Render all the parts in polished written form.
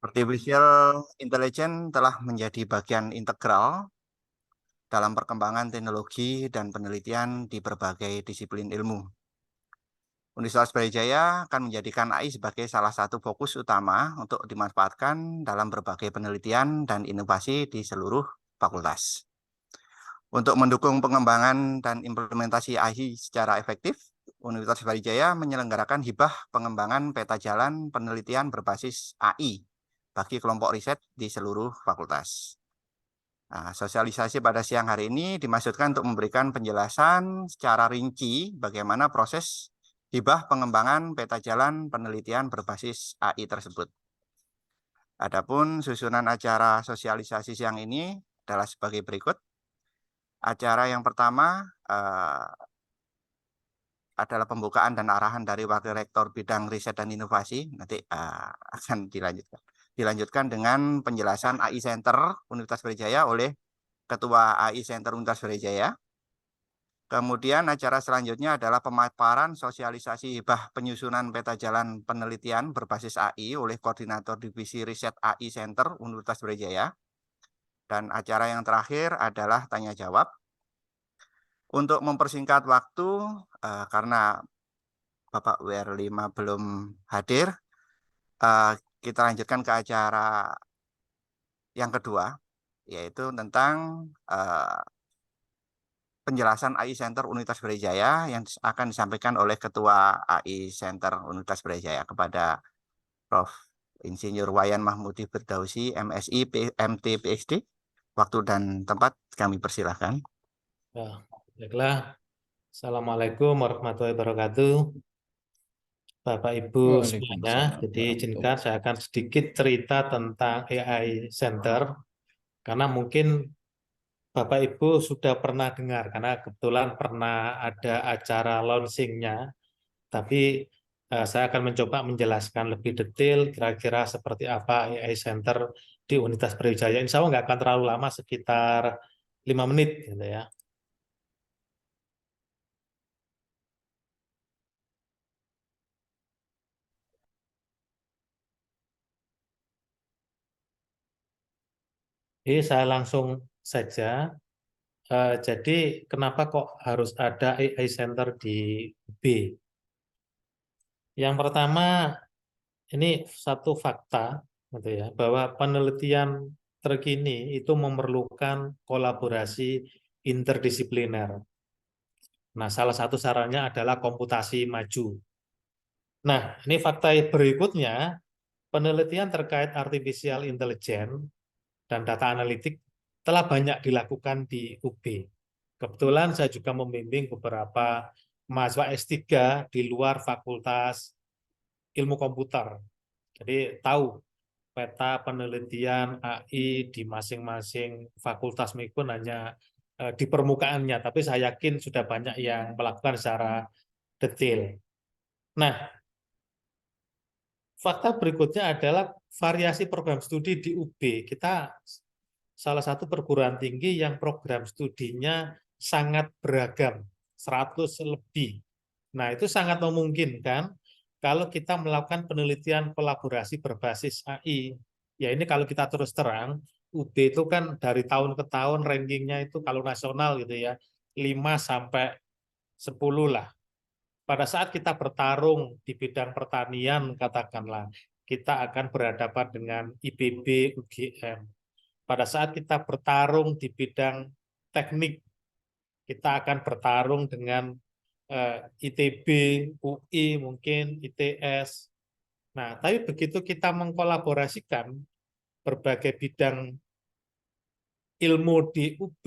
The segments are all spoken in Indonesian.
Artificial intelligence telah menjadi bagian integral dalam perkembangan teknologi dan penelitian di berbagai disiplin ilmu. Universitas Brawijaya akan menjadikan AI sebagai salah satu fokus utama untuk dimanfaatkan dalam berbagai penelitian dan inovasi di seluruh fakultas. Untuk mendukung pengembangan dan implementasi AI secara efektif, Universitas Brawijaya menyelenggarakan hibah pengembangan peta jalan penelitian berbasis AI bagi kelompok riset di seluruh fakultas. Nah, sosialisasi pada siang hari ini dimaksudkan untuk memberikan penjelasan secara rinci bagaimana proses hibah pengembangan peta jalan penelitian berbasis AI tersebut. Adapun susunan acara sosialisasi siang ini adalah sebagai berikut. Acara yang pertama adalah pembukaan dan arahan dari Wakil Rektor Bidang Riset dan Inovasi. Nanti akan dilanjutkan dengan penjelasan AI Center Universitas Brawijaya oleh Ketua AI Center Universitas Brawijaya. Kemudian acara selanjutnya adalah pemaparan sosialisasi hibah penyusunan peta jalan penelitian berbasis AI oleh Koordinator Divisi Riset AI Center Universitas Brawijaya. Dan acara yang terakhir adalah tanya jawab. Untuk mempersingkat waktu, karena Bapak WR5 belum hadir, kita lanjutkan ke acara yang kedua, yaitu tentang penjelasan AI Center Universitas Brawijaya yang akan disampaikan oleh Ketua AI Center Universitas Brawijaya kepada Prof. Insinyur Wayan Mahmudi Firdausi, MSI, MT, PhD. Waktu dan tempat kami persilahkan. Ya, baiklah. Assalamualaikum warahmatullahi wabarakatuh. Bapak Ibu semuanya, jadi izinkan saya akan sedikit cerita tentang AI Center, karena mungkin Bapak Ibu sudah pernah dengar, karena kebetulan pernah ada acara launchingnya, tapi saya akan mencoba menjelaskan lebih detail kira-kira seperti apa AI Center di Universitas Brawijaya. Insya Allah nggak akan terlalu lama, sekitar 5 menit gitu ya. Jadi saya langsung saja. Jadi kenapa kok harus ada AI Center di UB? Yang pertama, ini satu fakta, gitu ya, bahwa penelitian terkini itu memerlukan kolaborasi interdisipliner. Nah, salah satu sarannya adalah komputasi maju. Nah, ini fakta berikutnya, penelitian terkait artificial intelligence dan data analitik telah banyak dilakukan di UB. Kebetulan saya juga membimbing beberapa mahasiswa S3 di luar Fakultas Ilmu Komputer. Jadi tahu peta penelitian AI di masing-masing fakultas meskipun hanya di permukaannya, tapi saya yakin sudah banyak yang melakukan secara detail. Nah, fakta berikutnya adalah variasi program studi di UB. Kita salah satu perguruan tinggi yang program studinya sangat beragam, 100 lebih. Nah, itu sangat memungkinkan kalau kita melakukan penelitian kolaborasi berbasis AI. Ya ini kalau kita terus terang, UB itu kan dari tahun ke tahun rankingnya itu kalau nasional gitu ya, 5 sampai 10 lah. Pada saat kita bertarung di bidang pertanian, katakanlah, kita akan berhadapan dengan IPB, UGM. Pada saat kita bertarung di bidang teknik, kita akan bertarung dengan ITB, UI, mungkin ITS. Nah, tapi begitu kita mengkolaborasikan berbagai bidang ilmu di UB,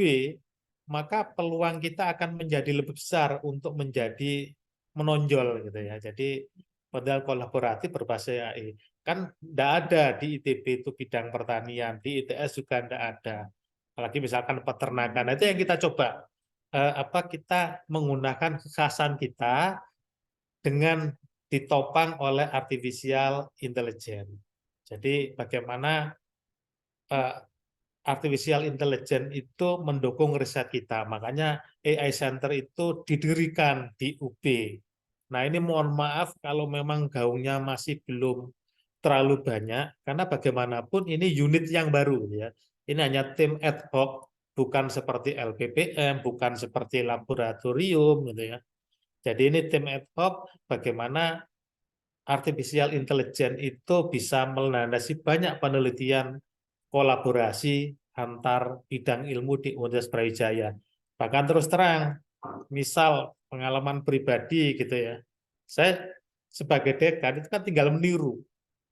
maka peluang kita akan menjadi lebih besar untuk menjadi menonjol gitu ya. Jadi modal kolaboratif berbasis AI. Kan tidak ada di ITB itu bidang pertanian, di ITS juga tidak ada. Apalagi misalkan peternakan. Nah, itu yang kita coba. Kita menggunakan kekhasan kita dengan ditopang oleh artificial intelligence. Jadi bagaimana artificial intelligence itu mendukung riset kita. Makanya AI Center itu didirikan di UB. Nah, ini mohon maaf kalau memang gaungnya masih belum terlalu banyak karena bagaimanapun ini unit yang baru ya. Ini hanya tim ad hoc, bukan seperti LPPM, bukan seperti laboratorium gitu ya. Jadi ini tim ad hoc bagaimana artificial intelligence itu bisa melandasi banyak penelitian kolaborasi antar bidang ilmu di Universitas Brawijaya. Bahkan terus terang, misal pengalaman pribadi gitu ya, saya sebagai dekan itu kan tinggal meniru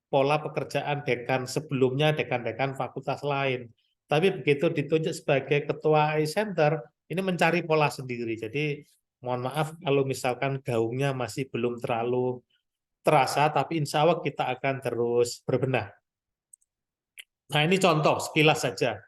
pola pekerjaan dekan sebelumnya, dekan-dekan fakultas lain. Tapi begitu ditunjuk sebagai ketua AI Center, ini mencari pola sendiri. Jadi mohon maaf kalau misalkan gaungnya masih belum terlalu terasa, tapi insya Allah kita akan terus berbenah. Nah ini contoh sekilas saja.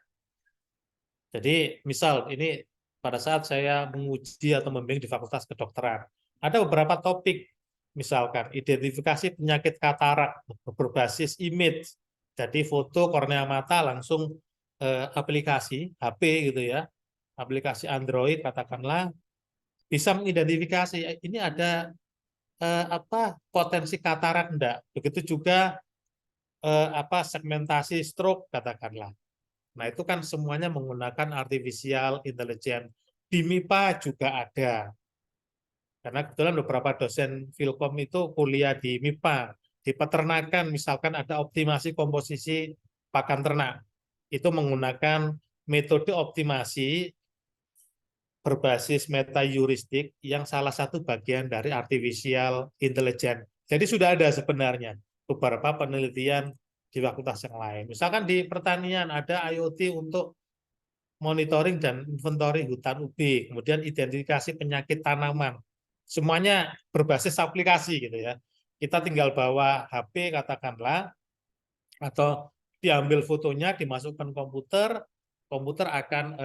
Jadi misal ini pada saat saya menguji atau membimbing di Fakultas Kedokteran, ada beberapa topik, misalkan identifikasi penyakit katarak berbasis image, jadi foto kornea mata langsung aplikasi HP gitu ya, aplikasi Android katakanlah bisa mengidentifikasi ini ada potensi katarak enggak. Begitu juga segmentasi stroke katakanlah. Nah, itu kan semuanya menggunakan artificial intelligence. Di MIPA juga ada. Karena kebetulan beberapa dosen Filkom itu kuliah di MIPA. Di peternakan misalkan ada optimasi komposisi pakan ternak. Itu menggunakan metode optimasi berbasis meta heuristik yang salah satu bagian dari artificial intelligence. Jadi sudah ada sebenarnya beberapa penelitian di fakultas yang lain. Misalkan di pertanian ada IoT untuk monitoring dan inventory hutan ubi, kemudian identifikasi penyakit tanaman. Semuanya berbasis aplikasi gitu ya. Kita tinggal bawa HP katakanlah atau diambil fotonya, dimasukkan komputer, komputer akan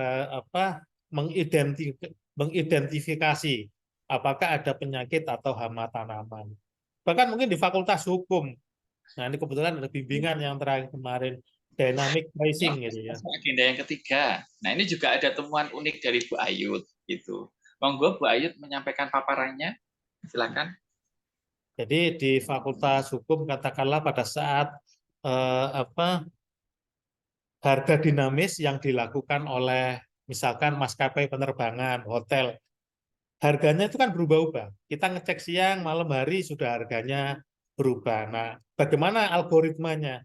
mengidentifikasi apakah ada penyakit atau hama tanaman. Bahkan mungkin di Fakultas Hukum. Nah, ini kebetulan ada bimbingan yang terakhir kemarin, dynamic pricing gitu ya. Agenda yang ketiga. Nah, ini juga ada temuan unik dari Bu Ayud gitu. Monggo Bu Ayud menyampaikan paparannya. Silakan. Jadi di Fakultas Hukum katakanlah pada saat harga dinamis yang dilakukan oleh misalkan maskapai penerbangan, hotel, harganya itu kan berubah-ubah. Kita ngecek siang, malam hari sudah harganya berubah. Nah, bagaimana algoritmanya?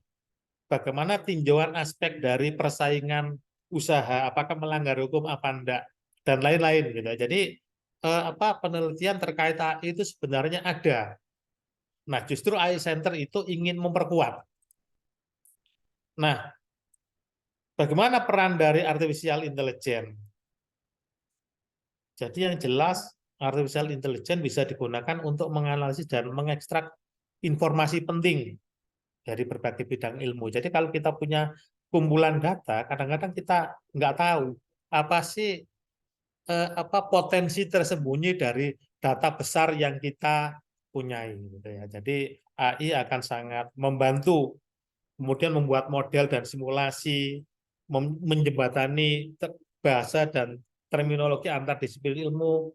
Bagaimana tinjauan aspek dari persaingan usaha, apakah melanggar hukum apa enggak, dan lain-lain gitu. Jadi penelitian terkait AI itu sebenarnya ada. Nah, justru AI Center itu ingin memperkuat. Nah, bagaimana peran dari artificial intelligence? Jadi yang jelas artificial intelligence bisa digunakan untuk menganalisis dan mengekstrak informasi penting dari berbagai bidang ilmu. Jadi kalau kita punya kumpulan data, kadang-kadang kita nggak tahu apa sih potensi tersembunyi dari data besar yang kita punyai. Gitu ya. Jadi AI akan sangat membantu, kemudian membuat model dan simulasi, menjembatani bahasa dan terminologi antar disiplin ilmu,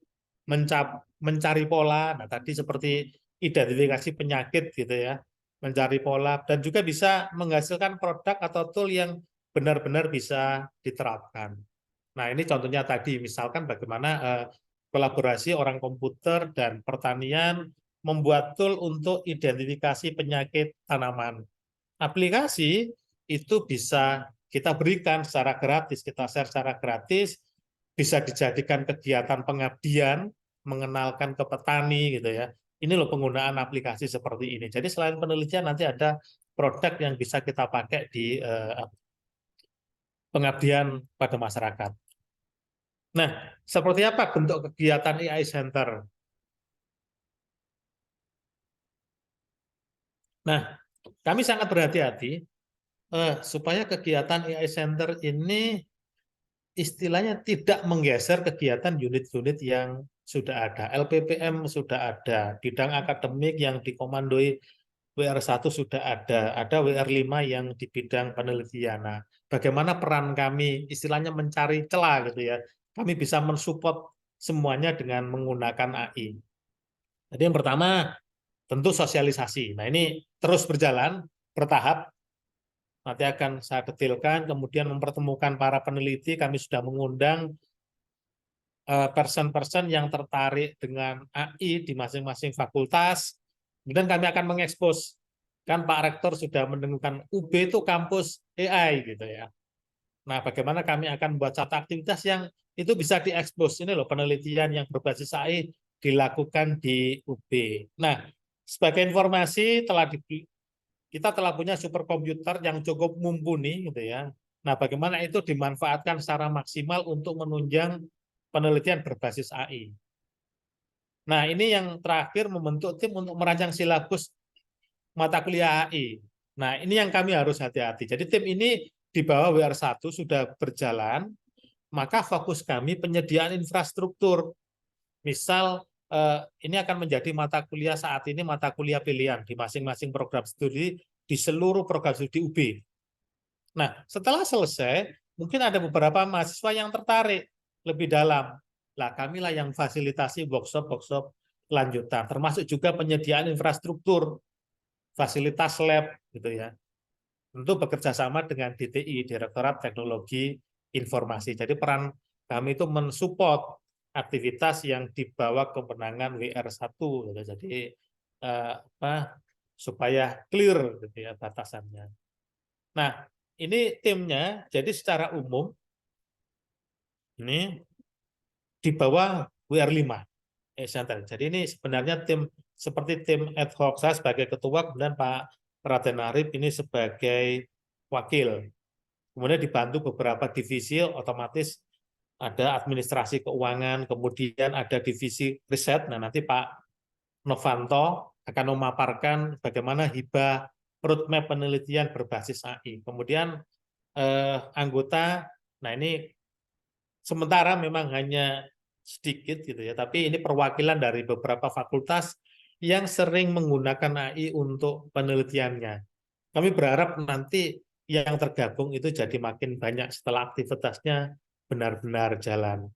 mencari pola. Nah, tadi seperti identifikasi penyakit gitu ya, mencari pola dan juga bisa menghasilkan produk atau tool yang benar-benar bisa diterapkan. Nah, ini contohnya tadi, misalkan bagaimana kolaborasi orang komputer dan pertanian membuat tool untuk identifikasi penyakit tanaman. Aplikasi itu bisa kita berikan secara gratis, kita share secara gratis, bisa dijadikan kegiatan pengabdian, mengenalkan ke petani gitu ya. Ini loh penggunaan aplikasi seperti ini. Jadi selain penelitian nanti ada produk yang bisa kita pakai di pengabdian pada masyarakat. Nah, seperti apa bentuk kegiatan AI Center? Nah, kami sangat berhati-hati supaya kegiatan AI Center ini istilahnya tidak menggeser kegiatan unit-unit yang sudah ada. LPPM sudah ada, bidang akademik yang dikomandoi WR1 sudah ada WR5 yang di bidang penelitian. Nah, bagaimana peran kami istilahnya mencari celah gitu ya. Kami bisa mensupport semuanya dengan menggunakan AI. Jadi yang pertama tentu sosialisasi. Nah, ini terus berjalan. bertahap. Nanti akan saya detailkan, kemudian mempertemukan para peneliti, kami sudah mengundang person-person yang tertarik dengan AI di masing-masing fakultas, kemudian kami akan mengekspos. Kan Pak Rektor sudah menemukan UB itu kampus AI gitu ya. Nah, bagaimana kami akan membuat satu aktivitas yang itu bisa diekspos. Ini loh penelitian yang berbasis AI dilakukan di UB. Nah, sebagai informasi kita telah punya superkomputer yang cukup mumpuni gitu ya. Nah, bagaimana itu dimanfaatkan secara maksimal untuk menunjang penelitian berbasis AI. Nah, ini yang terakhir membentuk tim untuk merancang silabus mata kuliah AI. Nah, ini yang kami harus hati-hati. Jadi tim ini di bawah WR1 sudah berjalan, maka fokus kami penyediaan infrastruktur. Misal, ini akan menjadi mata kuliah saat ini mata kuliah pilihan di masing-masing program studi di seluruh program studi UB. Nah, setelah selesai, mungkin ada beberapa mahasiswa yang tertarik lebih dalam. Lah, kamilah yang fasilitasi workshop-workshop lanjutan, termasuk juga penyediaan infrastruktur, fasilitas lab, gitu ya. Tentu bekerja sama dengan DTI, Direktorat Teknologi Informasi. Jadi peran kami itu mensupport aktivitas yang dibawa kewenangan WR1, gitu. Jadi supaya clear, gitu ya, batasannya. Nah, ini timnya, jadi secara umum ini di bawah WR5. Jadi ini sebenarnya tim seperti tim ad hoc, saya sebagai ketua, kemudian Pak Raden Arif ini sebagai wakil. Kemudian dibantu beberapa divisi, otomatis ada administrasi keuangan, kemudian ada divisi riset. Nah, nanti Pak Novanto akan memaparkan bagaimana hibah roadmap penelitian berbasis AI. Kemudian anggota, nah ini sementara memang hanya sedikit gitu ya, tapi ini perwakilan dari beberapa fakultas yang sering menggunakan AI untuk penelitiannya. Kami berharap nanti yang tergabung itu jadi makin banyak setelah aktivitasnya benar-benar jalan.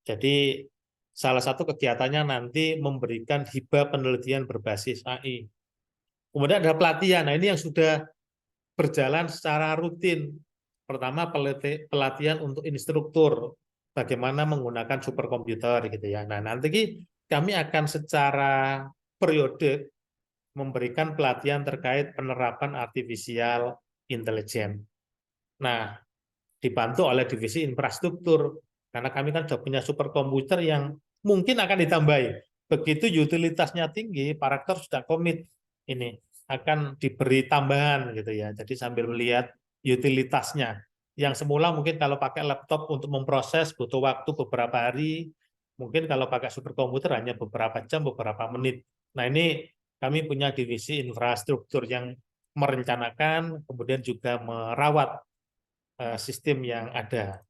Jadi salah satu kegiatannya nanti memberikan hibah penelitian berbasis AI. Kemudian ada pelatihan, nah ini yang sudah berjalan secara rutin. Pertama pelatihan untuk instruktur, bagaimana menggunakan superkomputer gitu ya. Nah, nanti kami akan secara periode memberikan pelatihan terkait penerapan artificial intelligence. Nah, dibantu oleh divisi infrastruktur, karena kami kan sudah punya superkomputer yang mungkin akan ditambahi. Begitu utilitasnya tinggi, Pak Rektor sudah komit ini akan diberi tambahan gitu ya. Jadi sambil melihat utilitasnya. Yang semula mungkin kalau pakai laptop untuk memproses butuh waktu beberapa hari, mungkin kalau pakai superkomputer hanya beberapa jam, beberapa menit. Nah, ini kami punya divisi infrastruktur yang merencanakan, kemudian juga merawat sistem yang ada.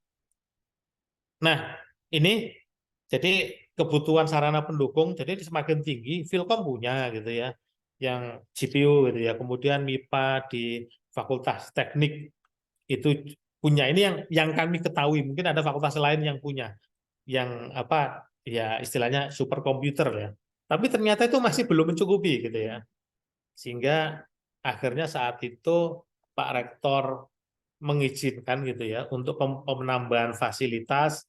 Nah, ini jadi kebutuhan sarana pendukung, jadi semakin tinggi, Philcom punya gitu ya, yang GPU gitu ya, kemudian MIPA di Fakultas Teknik itu punya. Ini yang kami ketahui, mungkin ada fakultas lain yang punya, yang apa ya istilahnya superkomputer ya. Tapi ternyata itu masih belum mencukupi gitu ya. Sehingga akhirnya saat itu Pak Rektor mengizinkan gitu ya untuk penambahan fasilitas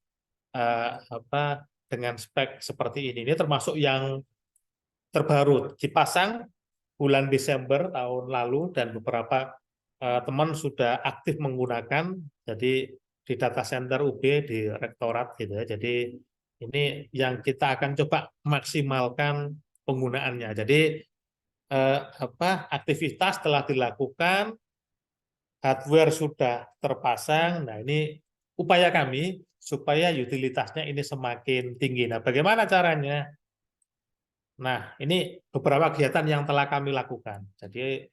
dengan spek seperti ini. Ini termasuk yang terbaru dipasang bulan Desember tahun lalu dan beberapa teman sudah aktif menggunakan. Jadi di data center UB di rektorat gitu ya. Jadi ini yang kita akan coba maksimalkan penggunaannya. Jadi aktivitas telah dilakukan, hardware sudah terpasang. Nah, ini upaya kami supaya utilitasnya ini semakin tinggi. Nah, bagaimana caranya? Nah, ini beberapa kegiatan yang telah kami lakukan. Jadi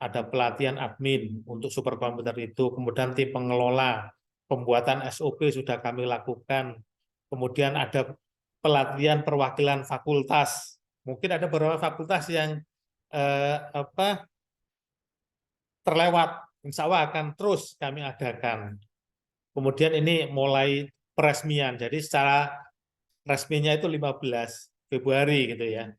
ada pelatihan admin untuk superkomputer itu, kemudian tim pengelola, pembuatan SOP sudah kami lakukan. Kemudian ada pelatihan perwakilan fakultas. Mungkin ada beberapa fakultas yang terlewat, insya Allah akan terus kami adakan. Kemudian ini mulai peresmian, jadi secara resminya itu 15 Februari gitu ya.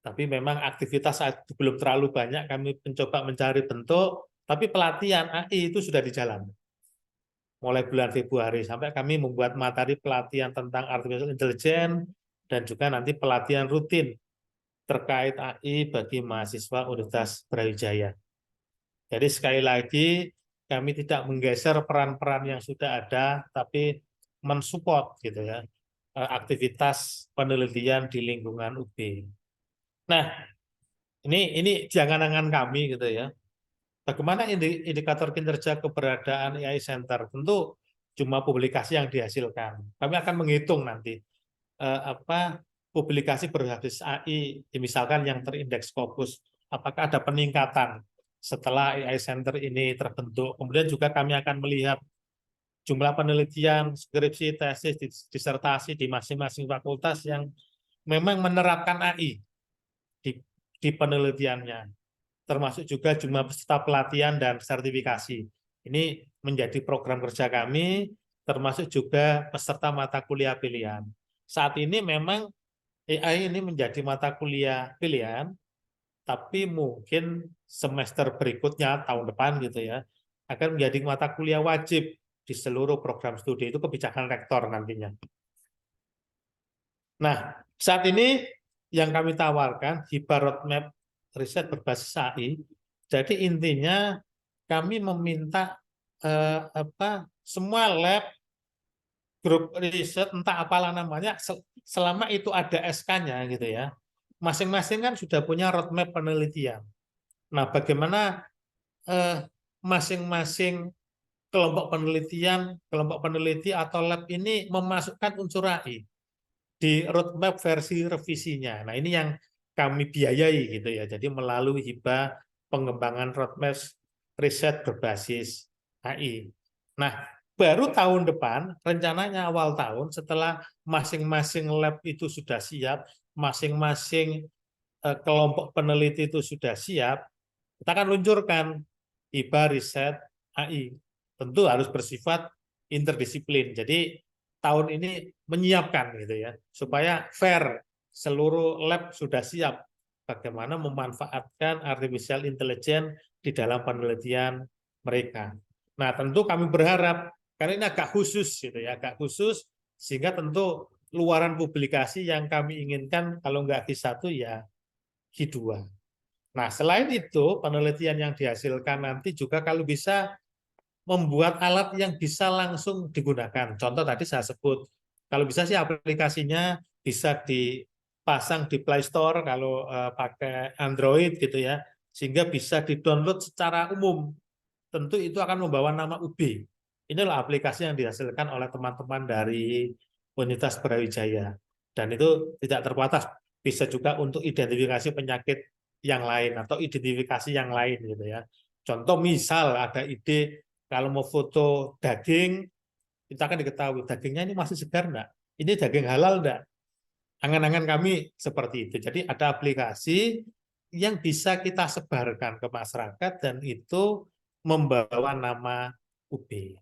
Tapi memang aktivitas saat itu belum terlalu banyak, kami mencoba mencari bentuk, tapi pelatihan AI itu sudah di jalan. Mulai bulan Februari sampai kami membuat materi pelatihan tentang artificial intelligence dan juga nanti pelatihan rutin terkait AI bagi mahasiswa Universitas Brawijaya. Jadi sekali lagi kami tidak menggeser peran-peran yang sudah ada, tapi mensupport gitu ya aktivitas penelitian di lingkungan UB. Nah, ini jangan-jangan kami gitu ya. Bagaimana indikator kinerja keberadaan AI Center? Tentu cuma publikasi yang dihasilkan. Kami akan menghitung nanti apa publikasi berbasis AI, misalkan yang terindeks Scopus, apakah ada peningkatan setelah AI Center ini terbentuk. Kemudian juga kami akan melihat jumlah penelitian, skripsi, tesis, disertasi di masing-masing fakultas yang memang menerapkan AI di penelitiannya, termasuk juga jumlah peserta pelatihan dan sertifikasi. Ini menjadi program kerja kami, termasuk juga peserta mata kuliah pilihan. Saat ini memang AI ini menjadi mata kuliah pilihan, tapi mungkin semester berikutnya, tahun depan gitu ya, akan menjadi mata kuliah wajib di seluruh program studi. Itu kebijakan rektor nantinya. Nah, saat ini yang kami tawarkan HIPA Roadmap riset berbasis AI. Jadi intinya kami meminta semua lab, grup riset, entah apalah namanya, selama itu ada SK-nya gitu ya. Masing-masing kan sudah punya roadmap penelitian. Nah, bagaimana masing-masing kelompok penelitian, kelompok peneliti atau lab ini memasukkan unsur AI di roadmap versi revisinya. Nah, ini yang kami biayai gitu ya. Jadi melalui hibah pengembangan roadmap riset berbasis AI. Nah, baru tahun depan, rencananya awal tahun setelah masing-masing lab itu sudah siap, masing-masing kelompok peneliti itu sudah siap, kita akan luncurkan hibah riset AI. Tentu harus bersifat interdisiplin. Jadi tahun ini menyiapkan gitu ya, supaya fair, seluruh lab sudah siap bagaimana memanfaatkan artificial intelligence di dalam penelitian mereka. Nah, tentu kami berharap karena ini agak khusus gitu ya, agak khusus sehingga tentu luaran publikasi yang kami inginkan kalau nggak Q1 ya Q2. Nah, selain itu penelitian yang dihasilkan nanti juga kalau bisa membuat alat yang bisa langsung digunakan. Contoh tadi saya sebut, kalau bisa sih aplikasinya bisa dipasang di Play Store kalau pakai Android gitu ya, sehingga bisa di-download secara umum. Tentu itu akan membawa nama UB. Inilah aplikasi yang dihasilkan oleh teman-teman dari Universitas Brawijaya. Dan itu tidak terbatas, bisa juga untuk identifikasi penyakit yang lain atau identifikasi yang lain gitu ya. Contoh misal ada ide kalau mau foto daging, kita akan diketahui dagingnya ini masih segar enggak? Ini daging halal enggak? Angan-angan kami seperti itu. Jadi ada aplikasi yang bisa kita sebarkan ke masyarakat dan itu membawa nama UB.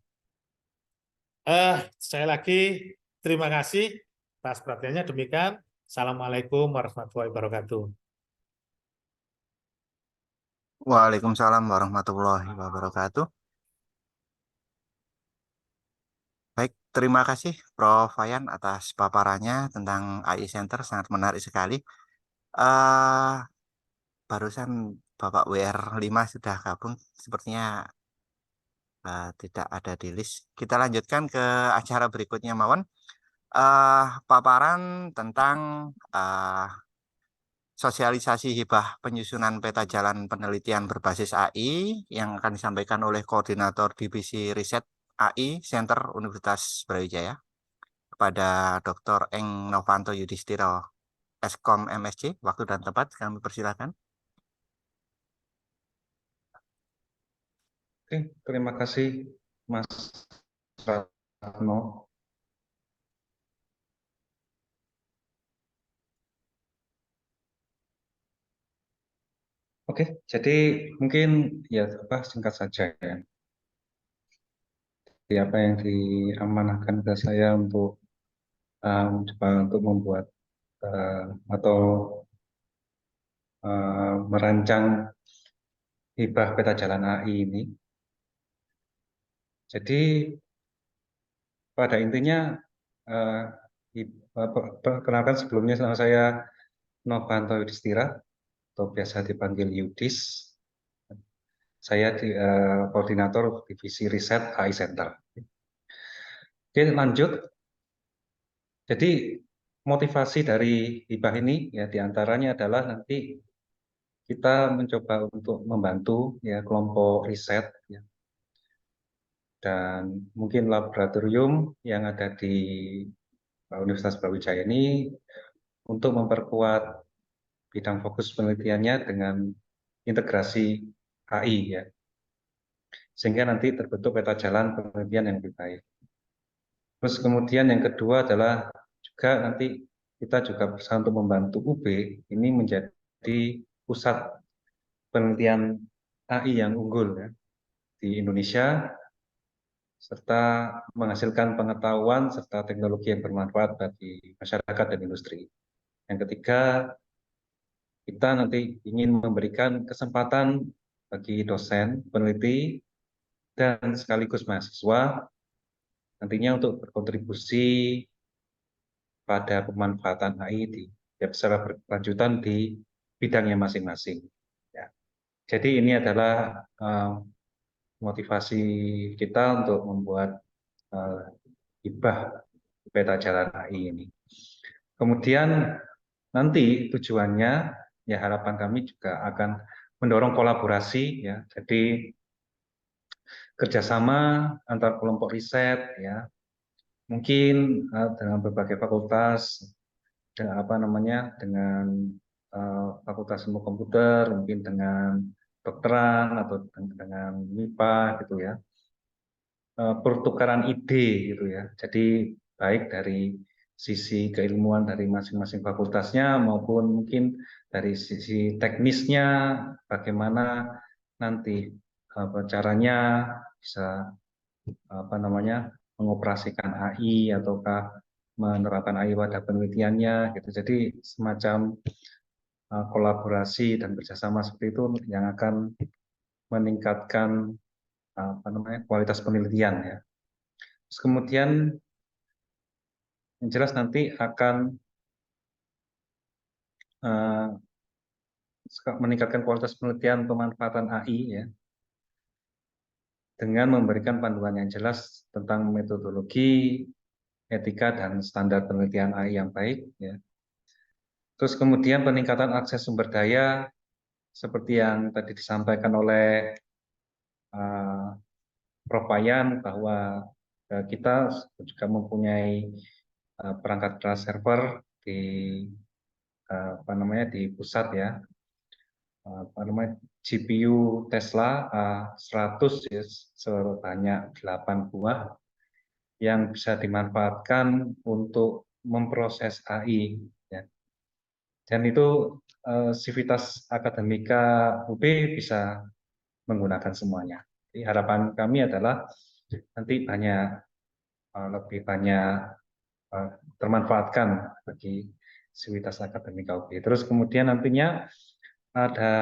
Saya lagi terima kasih atas perhatiannya. Demikian. Assalamualaikum warahmatullahi wabarakatuh. Waalaikumsalam warahmatullahi wabarakatuh. Baik, terima kasih Prof. Wayan atas paparannya tentang AI Center, sangat menarik sekali. eh Barusan Bapak WR5 sudah gabung, sepertinya tidak ada di list. Kita lanjutkan ke acara berikutnya, Mawon. Paparan tentang eh, sosialisasi hibah penyusunan peta jalan penelitian berbasis AI yang akan disampaikan oleh Koordinator Divisi Riset AI Center Universitas Brawijaya kepada Dr. Eng Novanto Yudhistiro, Eskom MSc. Waktu dan tempat kami persilakan. Oke, terima kasih Mas Ratno. Oke, jadi mungkin ya singkat saja ya. Jadi apa yang diamanahkan ke saya untuk coba untuk membuat atau merancang hibah peta jalan AI ini. Jadi pada intinya perkenalkan sebelumnya, nama saya Novanto Yudhistira atau biasa dipanggil Yudis. Saya koordinator divisi riset AI Center. Oke, lanjut. Jadi motivasi dari hibah ini ya diantaranya adalah nanti kita mencoba untuk membantu ya kelompok riset ya, dan mungkin laboratorium yang ada di Universitas Brawijaya ini untuk memperkuat bidang fokus penelitiannya dengan integrasi AI ya, sehingga nanti terbentuk peta jalan penelitian yang lebih baik. Terus kemudian yang kedua adalah juga nanti kita juga berusaha untuk membantu UB ini menjadi pusat penelitian AI yang unggul ya, di Indonesia, serta menghasilkan pengetahuan serta teknologi yang bermanfaat bagi masyarakat dan industri. Yang ketiga, kita nanti ingin memberikan kesempatan bagi dosen, peneliti, dan sekaligus mahasiswa nantinya untuk berkontribusi pada pemanfaatan AI secara berkelanjutan di bidangnya masing-masing. Ya. Jadi ini adalah motivasi kita untuk membuat hibah peta jalan AI ini. Kemudian nanti tujuannya ya harapan kami juga akan mendorong kolaborasi ya. Jadi kerjasama antar kelompok riset ya, mungkin dengan berbagai fakultas, dengan fakultas ilmu komputer, mungkin dengan dokteran atau dengan MIPA gitu ya, pertukaran ide gitu ya. Jadi baik dari sisi keilmuan dari masing-masing fakultasnya maupun mungkin dari sisi teknisnya, bagaimana nanti caranya bisa mengoperasikan AI ataukah menerapkan AI pada penelitiannya gitu. Jadi semacam kolaborasi dan kerjasama seperti itu yang akan meningkatkan kualitas penelitian ya. Terus kemudian yang jelas nanti akan meningkatkan kualitas penelitian pemanfaatan AI ya, dengan memberikan panduan yang jelas tentang metodologi, etika, dan standar penelitian AI yang baik ya. Terus kemudian peningkatan akses sumber daya seperti yang tadi disampaikan oleh Prof. Wayan, bahwa kita juga mempunyai perangkat kelas server di di pusat ya, GPU Tesla A100 ya, sebanyak 8 buah yang bisa dimanfaatkan untuk memproses AI ya. Dan itu Sivitas Akademika UB bisa menggunakan semuanya. Jadi harapan kami adalah nanti lebih banyak termanfaatkan bagi Sivitas Akademika UB. Terus kemudian nantinya ada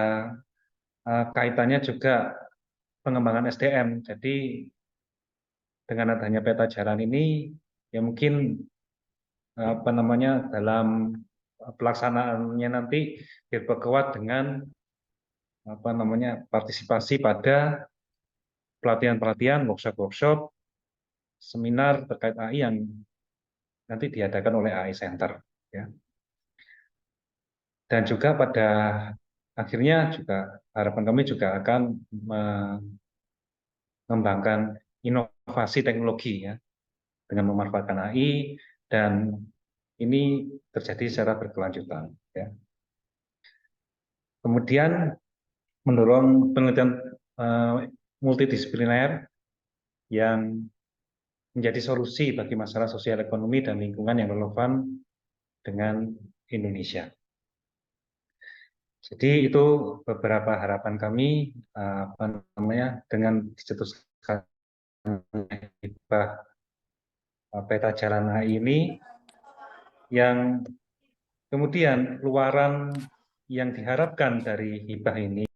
kaitannya juga pengembangan SDM. Jadi dengan adanya peta jalan ini ya mungkin dalam pelaksanaannya nanti diperkuat dengan partisipasi pada pelatihan-pelatihan, workshop-workshop, seminar terkait AI yang nanti diadakan oleh AI Center ya. Dan juga pada akhirnya juga harapan kami juga akan mengembangkan inovasi teknologi ya dengan memanfaatkan AI, dan ini terjadi secara berkelanjutan ya. Kemudian mendorong penelitian multidisipliner yang menjadi solusi bagi masalah sosial ekonomi dan lingkungan yang relevan dengan Indonesia. Jadi itu beberapa harapan kami dengan dicetuskan peta jalan AI ini, yang kemudian luaran yang diharapkan dari hibah ini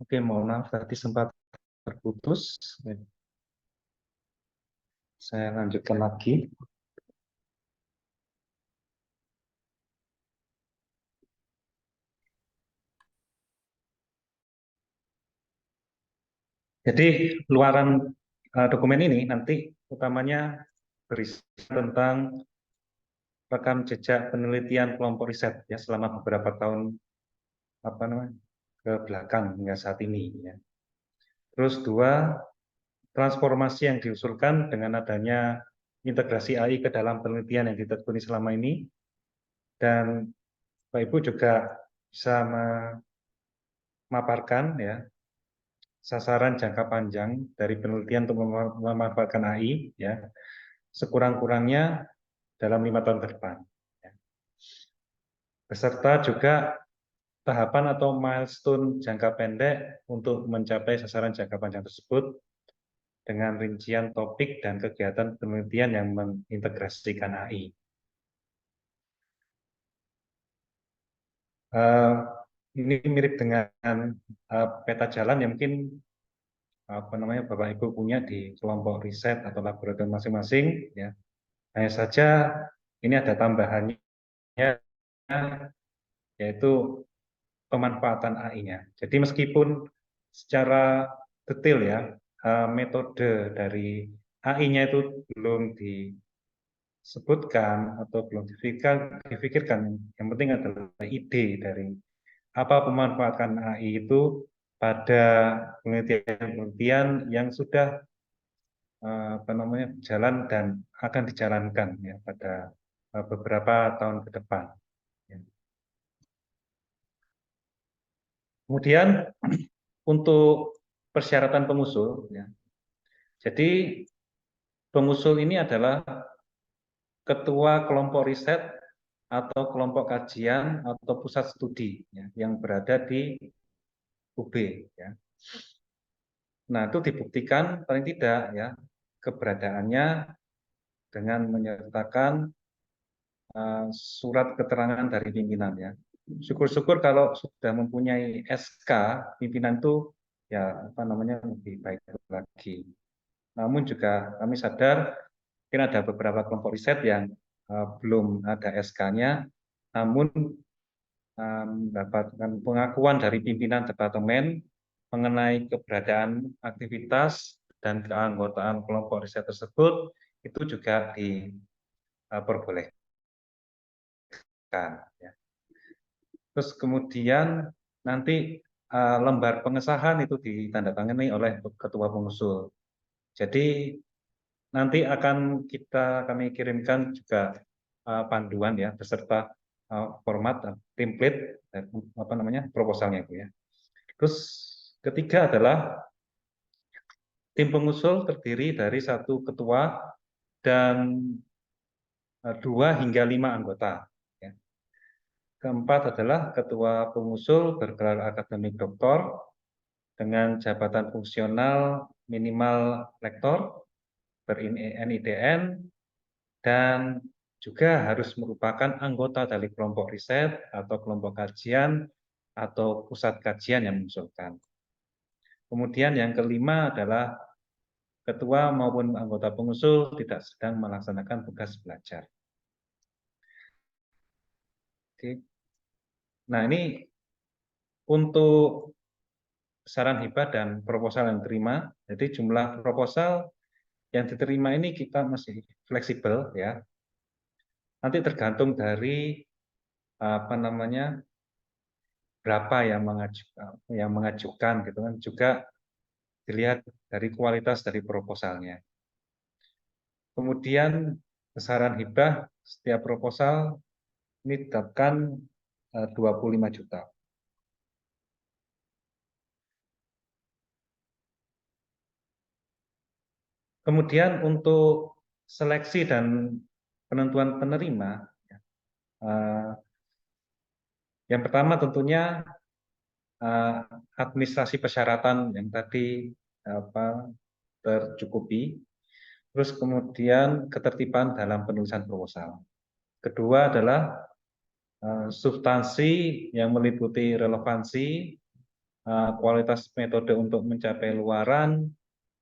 Oke, mohon maaf tadi sempat terputus. Saya lanjutkan lagi. Jadi luaran dokumen ini nanti utamanya berisi tentang rekam jejak penelitian kelompok riset ya selama beberapa tahun ke belakang hingga saat ini ya. Terus dua, transformasi yang diusulkan dengan adanya integrasi AI ke dalam penelitian yang ditekuni selama ini, dan Pak Ibu juga bisa memaparkan ya sasaran jangka panjang dari penelitian untuk memanfaatkan AI ya sekurang-kurangnya dalam 5 tahun ke depan. Ya. Beserta juga tahapan atau milestone jangka pendek untuk mencapai sasaran jangka panjang tersebut dengan rincian topik dan kegiatan penelitian yang mengintegrasikan AI. Ini mirip dengan peta jalan yang mungkin Bapak Ibu punya di kelompok riset atau laboratorium masing-masing ya. Hanya saja ini ada tambahannya yaitu pemanfaatan AI-nya. Jadi meskipun secara detail ya metode dari AI-nya itu belum disebutkan atau belum difikirkan, yang penting adalah ide dari apa pemanfaatan AI itu pada penelitian-penelitian yang sudah jalan dan akan dijalankan ya pada beberapa tahun ke depan. Ya. Kemudian untuk persyaratan pengusul, ya. Jadi pengusul ini adalah ketua kelompok riset atau kelompok kajian atau pusat studi ya, yang berada di UB. Ya. Nah itu dibuktikan paling tidak ya keberadaannya dengan menyertakan surat keterangan dari pimpinan ya. Syukur-syukur kalau sudah mempunyai SK pimpinan itu ya lebih baik lagi. Namun juga kami sadar mungkin ada beberapa kelompok riset yang belum ada SK-nya, namun mendapatkan pengakuan dari pimpinan departemen mengenai keberadaan aktivitas dan keanggotaan kelompok riset tersebut itu juga diperbolehkan. Ya. Terus kemudian nanti lembar pengesahan itu ditandatangani oleh ketua pengusul. Jadi nanti akan kami kirimkan juga panduan ya beserta format template proposalnya itu ya. Terus ketiga adalah tim pengusul terdiri dari 1 ketua dan 2 hingga 5 anggota. Ya. Keempat adalah ketua pengusul bergelar akademik doktor dengan jabatan fungsional minimal lektor ber-NIDN dan juga harus merupakan anggota dari kelompok riset atau kelompok kajian atau pusat kajian yang mengusulkan. Kemudian yang kelima adalah ketua maupun anggota pengusul tidak sedang melaksanakan tugas belajar. Oke. Nah ini untuk saran hibah dan proposal yang diterima. Jadi jumlah proposal yang diterima ini kita masih fleksibel ya. Nanti tergantung dari berapa yang mengajukan gitu kan, juga dilihat dari kualitas dari proposalnya. Kemudian besaran hibah setiap proposal ini ditetapkan 25 juta. Kemudian untuk seleksi dan penentuan penerima, yang pertama tentunya administrasi persyaratan yang tadi tercukupi, terus kemudian ketertiban dalam penulisan proposal. Kedua adalah substansi yang meliputi relevansi, kualitas metode untuk mencapai luaran,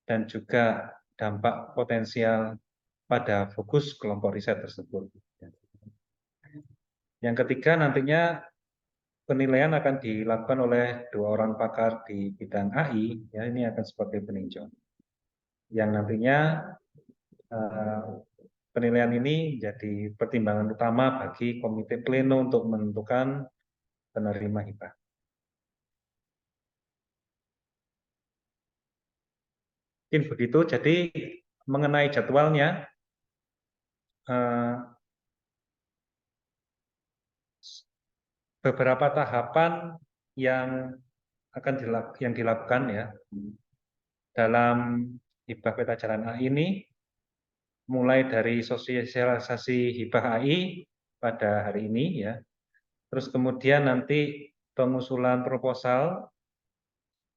dan juga dampak potensial pada fokus kelompok riset tersebut. Yang ketiga, nantinya penilaian akan dilakukan oleh 2 orang pakar di bidang AI, ya ini akan sebagai peninjau. Yang nantinya penilaian ini jadi pertimbangan utama bagi komite pleno untuk menentukan penerima hibah. Mungkin begitu, jadi mengenai jadwalnya, beberapa tahapan yang akan dilakukan ya dalam hibah peta jalan AI ini, mulai dari sosialisasi hibah AI pada hari ini ya, terus kemudian nanti pengusulan proposal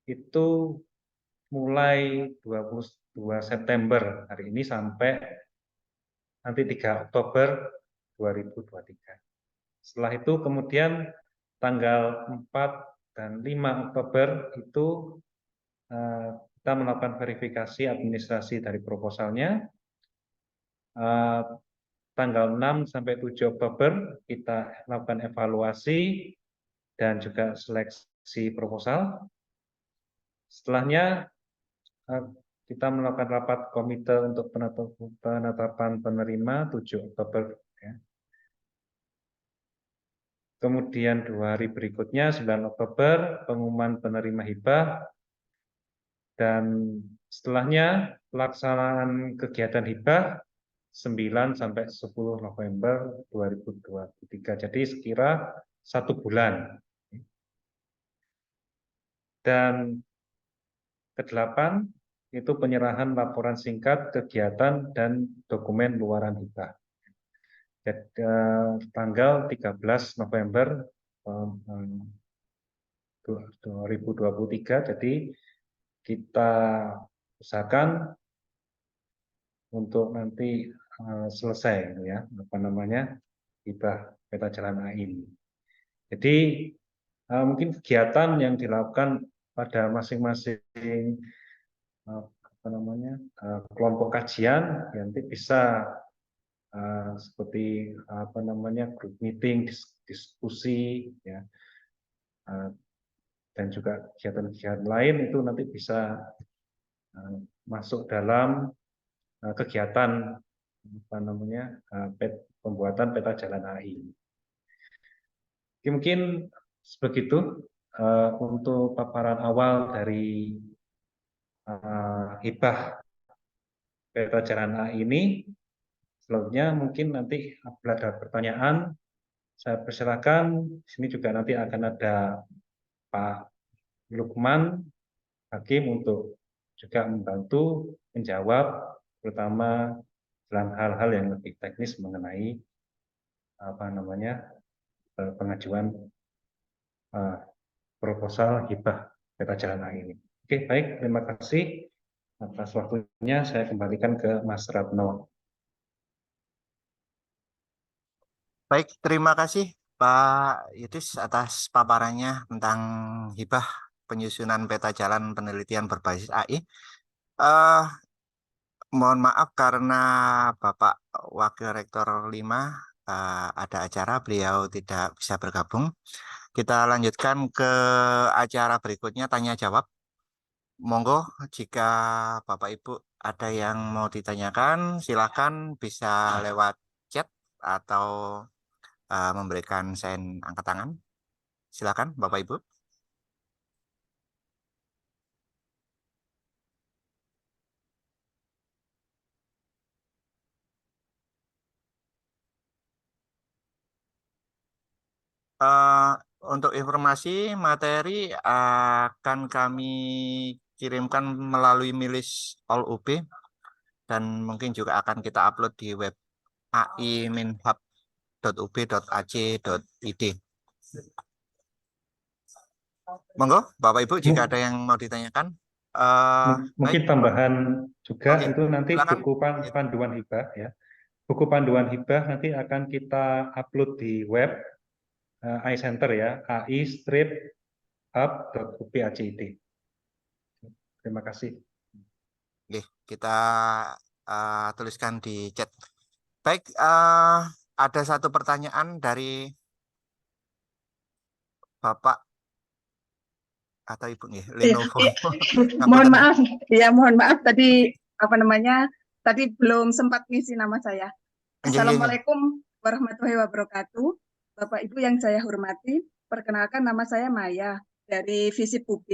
itu mulai 22 September hari ini sampai nanti 3 Oktober 2023. Setelah itu kemudian tanggal 4 dan 5 Oktober itu kita melakukan verifikasi administrasi dari proposalnya. Tanggal 6 sampai 7 Oktober kita lakukan evaluasi dan juga seleksi proposal. Setelahnya kita melakukan rapat komite untuk penetapan penerima 7 Oktober. Ya. Kemudian 2 hari berikutnya, 9 Oktober, pengumuman penerima hibah. Dan setelahnya pelaksanaan kegiatan hibah 9 sampai 10 November 2023. Jadi sekira 1 bulan. Dan ke-8 itu penyerahan laporan singkat kegiatan dan dokumen luaran hibah. Tanggal 13 November 2023. Jadi kita usahakan untuk nanti selesai ya hibah peta jalan AI ini. Jadi mungkin kegiatan yang dilakukan pada masing-masing kelompok kajian nanti bisa seperti group meeting, diskusi ya, dan juga kegiatan-kegiatan lain itu nanti bisa masuk dalam kegiatan pembuatan peta jalan AI. Mungkin sebegitu untuk paparan awal dari hibah peta jalan AI ini. Selanjutnya mungkin nanti apabila ada pertanyaan, saya persilakan. Di sini juga nanti akan ada Pak Lukman Hakim untuk juga membantu menjawab, terutama dalam hal-hal yang lebih teknis mengenai pengajuan proposal hibah peta jalan AI ini. Oke, baik, terima kasih atas waktunya. Saya kembalikan ke Mas Ratno. Baik, terima kasih Pak Yutis atas paparannya tentang hibah penyusunan peta jalan penelitian berbasis AI. Mohon maaf karena Bapak Wakil Rektor 5 ada acara, beliau tidak bisa bergabung. Kita lanjutkan ke acara berikutnya, tanya jawab. Monggo jika Bapak Ibu ada yang mau ditanyakan, silakan bisa lewat chat atau memberikan sign angkat tangan. Silakan Bapak Ibu. Untuk informasi materi akan kami kirimkan melalui milis All UB dan mungkin juga akan kita upload di web ai-minhub.ub.ac.id. Monggo, Bapak Ibu, jika ada yang mau ditanyakan. Mungkin tambahan juga Oke, itu nanti silakan. buku panduan hibah ya. Buku panduan hibah nanti akan kita upload di web iCenter ya, ai-hub.ub.ac.id. Terima kasih. Oke, kita tuliskan di chat. Baik, ada satu pertanyaan dari Bapak atau Ibu nih, Lenovo. Mohon maaf, ya mohon maaf tadi apa namanya? Tadi belum sempat ngisi nama saya. Assalamualaikum warahmatullahi wabarakatuh. Bapak Ibu yang saya hormati, perkenalkan nama saya Maya dari Visip UB.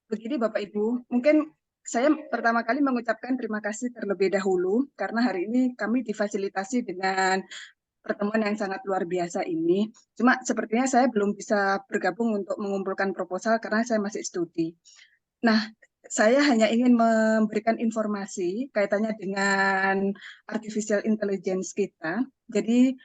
Begini Bapak Ibu, mungkin saya pertama kali mengucapkan terima kasih terlebih dahulu karena hari ini kami difasilitasi dengan pertemuan yang sangat luar biasa ini. Cuma sepertinya saya belum bisa bergabung untuk mengumpulkan proposal karena saya masih studi. Nah, saya hanya ingin memberikan informasi kaitannya dengan artificial intelligence kita. Jadi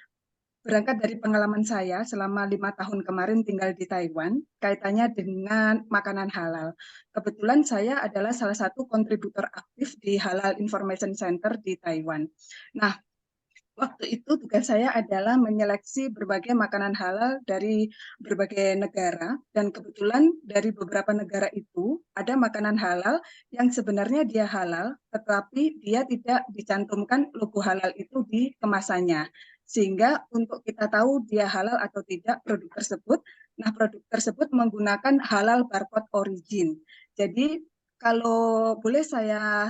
berangkat dari pengalaman saya selama 5 tahun kemarin tinggal di Taiwan, kaitannya dengan makanan halal. Kebetulan saya adalah salah satu kontributor aktif di Halal Information Center di Taiwan. Nah, waktu itu tugas saya adalah menyeleksi berbagai makanan halal dari berbagai negara, dan kebetulan dari beberapa negara itu ada makanan halal yang sebenarnya dia halal, tetapi dia tidak dicantumkan logo halal itu di kemasannya. Sehingga untuk kita tahu dia halal atau tidak produk tersebut, nah produk tersebut menggunakan halal barcode origin. Jadi kalau boleh saya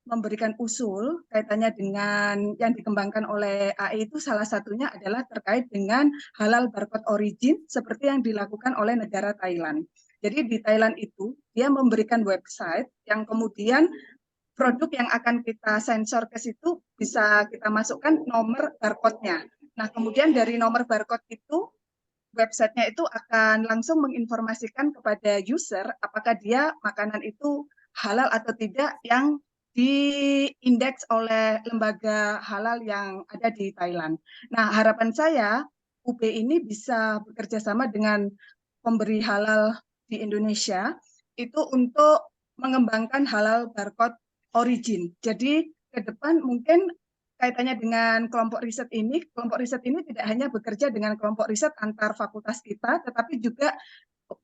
memberikan usul kaitannya dengan yang dikembangkan oleh AI itu salah satunya adalah terkait dengan halal barcode origin seperti yang dilakukan oleh negara Thailand. Jadi di Thailand itu dia memberikan website yang kemudian produk yang akan kita sensor ke situ bisa kita masukkan nomor barcode-nya. Nah, kemudian dari nomor barcode itu websitenya itu akan langsung menginformasikan kepada user apakah dia makanan itu halal atau tidak yang diindeks oleh lembaga halal yang ada di Thailand. Nah, harapan saya UB ini bisa bekerja sama dengan pemberi halal di Indonesia itu untuk mengembangkan halal barcode origin. Jadi ke depan mungkin kaitannya dengan kelompok riset ini tidak hanya bekerja dengan kelompok riset antar fakultas kita, tetapi juga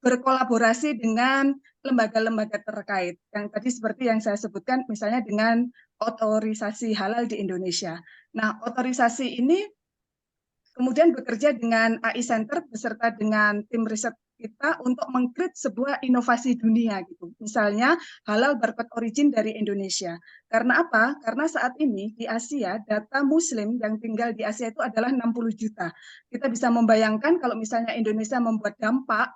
berkolaborasi dengan lembaga-lembaga terkait. Yang tadi seperti yang saya sebutkan, misalnya dengan otorisasi halal di Indonesia. Nah, otorisasi ini kemudian bekerja dengan AI Center beserta dengan tim riset kita untuk meng-create sebuah inovasi dunia gitu. Misalnya halal barcode origin dari Indonesia. Karena apa? Karena saat ini di Asia data muslim yang tinggal di Asia itu adalah 60 juta. Kita bisa membayangkan kalau misalnya Indonesia membuat dampak,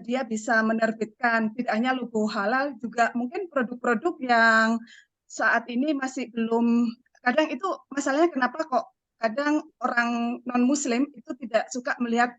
dia bisa menerbitkan tidak hanya logo halal, juga mungkin produk-produk yang saat ini masih belum, kadang itu masalahnya kenapa kok kadang orang non-muslim itu tidak suka melihat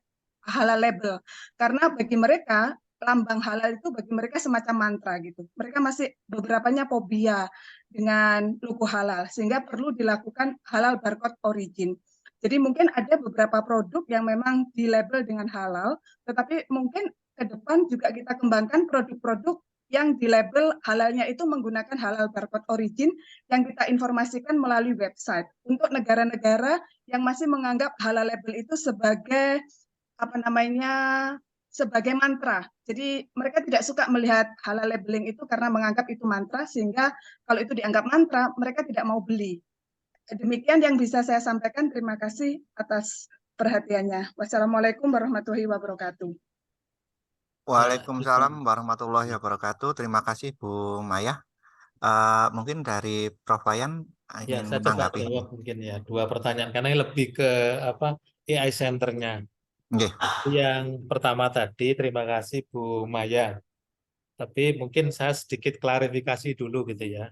halal label, karena bagi mereka lambang halal itu bagi mereka semacam mantra gitu. Mereka masih beberapanya fobia dengan logo halal, sehingga perlu dilakukan halal barcode origin. Jadi mungkin ada beberapa produk yang memang di label dengan halal, tetapi mungkin ke depan juga kita kembangkan produk-produk yang di label halalnya itu menggunakan halal barcode origin yang kita informasikan melalui website untuk negara-negara yang masih menganggap halal label itu sebagai sebagai mantra. Jadi mereka tidak suka melihat halal labeling itu karena menganggap itu mantra, sehingga kalau itu dianggap mantra mereka tidak mau beli. Demikian yang bisa saya sampaikan. Terima kasih atas perhatiannya. Wassalamualaikum warahmatullahi wabarakatuh. Waalaikumsalam warahmatullahi wabarakatuh. Terima kasih Bu Maya. Mungkin dari Prof. Wayan Ya, ingin saya coba menanggapi. jawab mungkin ya dua pertanyaan karena ini lebih ke AI Center-nya. Nggih. Yang pertama tadi, terima kasih Bu Maya. Tapi mungkin saya sedikit klarifikasi dulu gitu ya.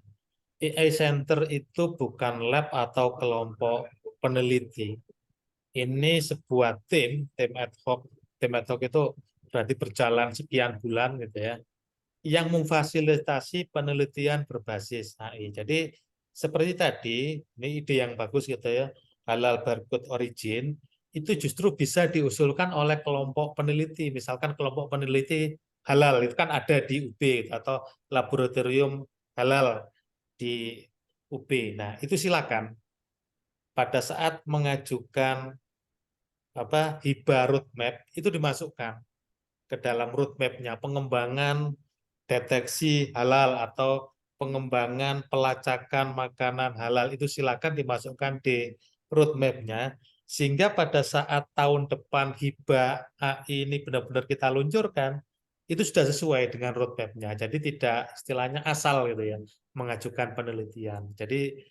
AI Center itu bukan lab atau kelompok peneliti. Ini sebuah tim ad hoc tim ad hoc itu berarti berjalan sekian bulan gitu ya, yang memfasilitasi penelitian berbasis AI. Jadi seperti tadi, ini ide yang bagus gitu ya, halal barcode origin, itu justru bisa diusulkan oleh kelompok peneliti. Misalkan kelompok peneliti halal, itu kan ada di UB atau laboratorium halal di UB. Nah, itu silakan pada saat mengajukan hibah roadmap itu dimasukkan ke dalam roadmap-nya pengembangan deteksi halal atau pengembangan pelacakan makanan halal itu silakan dimasukkan di roadmap-nya sehingga pada saat tahun depan hibah AI ini benar-benar kita luncurkan itu sudah sesuai dengan roadmap-nya. Jadi tidak istilahnya asal gitu ya mengajukan penelitian. Jadi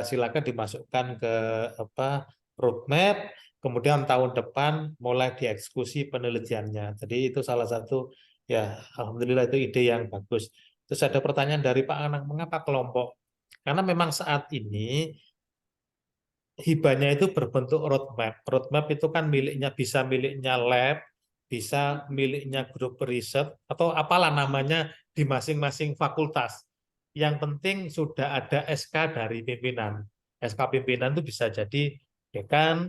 silakan dimasukkan ke roadmap, kemudian tahun depan mulai dieksekusi penelitiannya. Jadi itu salah satu ya, alhamdulillah itu ide yang bagus. Terus ada pertanyaan dari Pak Anang, mengapa kelompok? Karena memang saat ini hibahnya itu berbentuk roadmap. Roadmap itu kan bisa miliknya lab, bisa miliknya grup riset, atau apalah namanya di masing-masing fakultas. Yang penting sudah ada SK dari pimpinan. SK pimpinan itu bisa jadi dekan,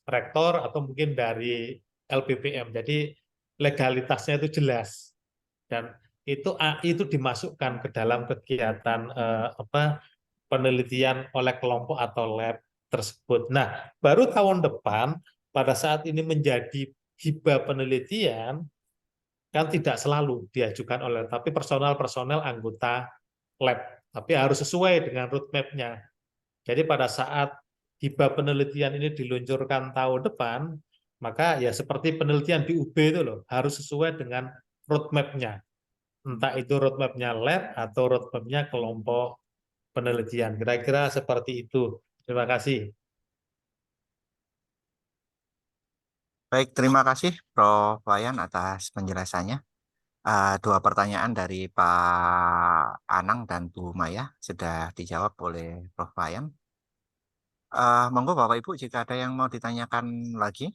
rektor, atau mungkin dari LPPM. Jadi legalitasnya itu jelas. Dan itu AI itu dimasukkan ke dalam kegiatan penelitian oleh kelompok atau lab tersebut. Nah, baru tahun depan pada saat ini menjadi hibah penelitian kan tidak selalu diajukan oleh tapi personal anggota lab, tapi harus sesuai dengan roadmap-nya. Jadi pada saat hibah penelitian ini diluncurkan tahun depan, maka ya seperti penelitian di UB itu loh, harus sesuai dengan roadmap-nya. Entah itu roadmap-nya lab atau roadmap-nya kelompok penelitian. Kira-kira seperti itu. Terima kasih. Baik, terima kasih Prof. Wayan atas penjelasannya. Dua pertanyaan dari Pak Anang dan Bu Maya sudah dijawab oleh Prof. Wayan. Monggo Bapak Ibu jika ada yang mau ditanyakan lagi.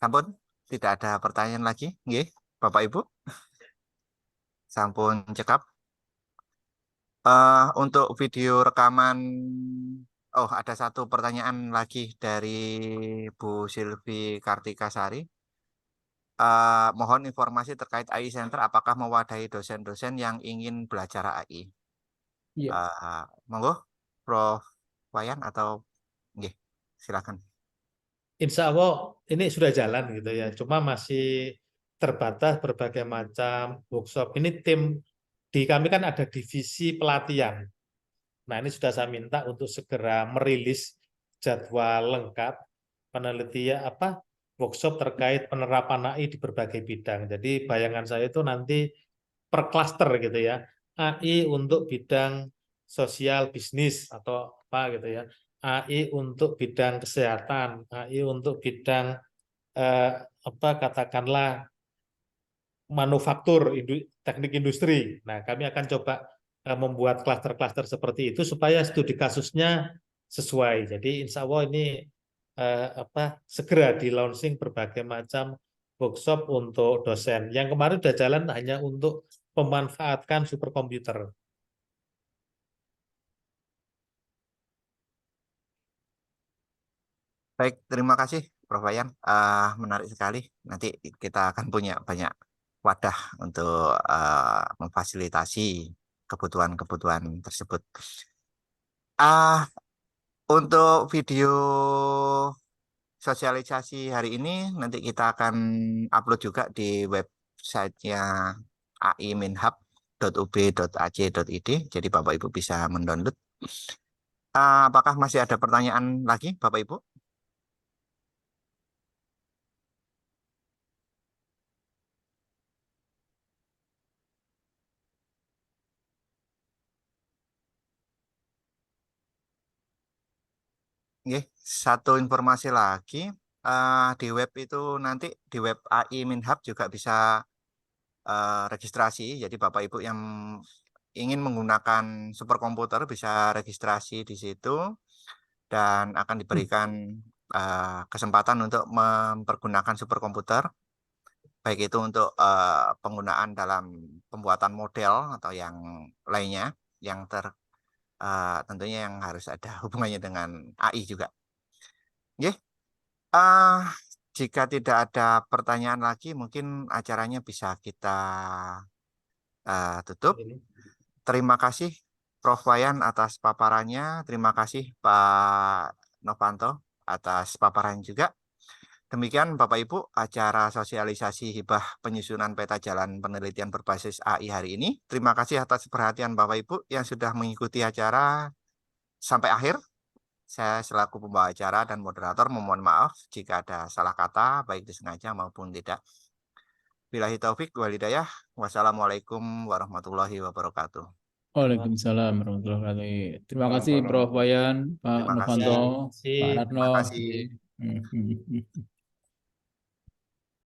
Sampun, tidak ada pertanyaan lagi. Nggih, Bapak Ibu. Sampun cekap. Untuk video rekaman, oh ada satu pertanyaan lagi dari Bu Silvi Kartikasari. Mohon informasi terkait AI Center, apakah mewadahi dosen-dosen yang ingin belajar AI? Iya. Monggo, Prof. Wayan atau nggih, silakan. Insya Allah ini sudah jalan gitu ya, cuma masih terbatas berbagai macam workshop. Ini tim di kami kan ada divisi pelatihan. Nah, ini sudah saya minta untuk segera merilis jadwal lengkap penelitian workshop terkait penerapan AI di berbagai bidang. Jadi bayangan saya itu nanti per klaster gitu ya. AI untuk bidang sosial bisnis atau apa gitu ya. AI untuk bidang kesehatan, AI untuk bidang katakanlah manufaktur, teknik industri. Nah, kami akan coba membuat klaster-klaster seperti itu supaya studi kasusnya sesuai. Jadi insya Allah ini segera di launching berbagai macam workshop untuk dosen. Yang kemarin sudah jalan hanya untuk memanfaatkan superkomputer. Baik, terima kasih Prof. Wayan. Menarik sekali. Nanti kita akan punya banyak wadah untuk memfasilitasi kebutuhan-kebutuhan tersebut. Untuk video sosialisasi hari ini nanti kita akan upload juga di websitenya aiminhub.ub.ac.id. Jadi Bapak Ibu bisa mendownload. Apakah masih ada pertanyaan lagi Bapak Ibu? Nggih, satu informasi lagi, di web itu nanti di web AI Minhab juga bisa registrasi. Jadi Bapak Ibu yang ingin menggunakan superkomputer bisa registrasi di situ dan akan diberikan kesempatan untuk mempergunakan superkomputer, baik itu untuk penggunaan dalam pembuatan model atau yang lainnya yang tentunya yang harus ada hubungannya dengan AI juga. Nggih. Jika tidak ada pertanyaan lagi, mungkin acaranya bisa kita tutup. Terima kasih Prof. Wayan atas paparannya. Terima kasih Pak Novanto atas paparan juga. Demikian Bapak Ibu acara sosialisasi hibah penyusunan peta jalan penelitian berbasis AI hari ini. Terima kasih atas perhatian Bapak Ibu yang sudah mengikuti acara sampai akhir. Saya selaku pembawa acara dan moderator memohon maaf jika ada salah kata baik disengaja maupun tidak. Billahi taufik wal hidayah. Wassalamualaikum warahmatullahi wabarakatuh. Waalaikumsalam warahmatullahi wabarakatuh. Terima kasih Prof. Wayan, Pak Terima kasih. Novanto, Pak Terima Ratno. kasih. Hmm.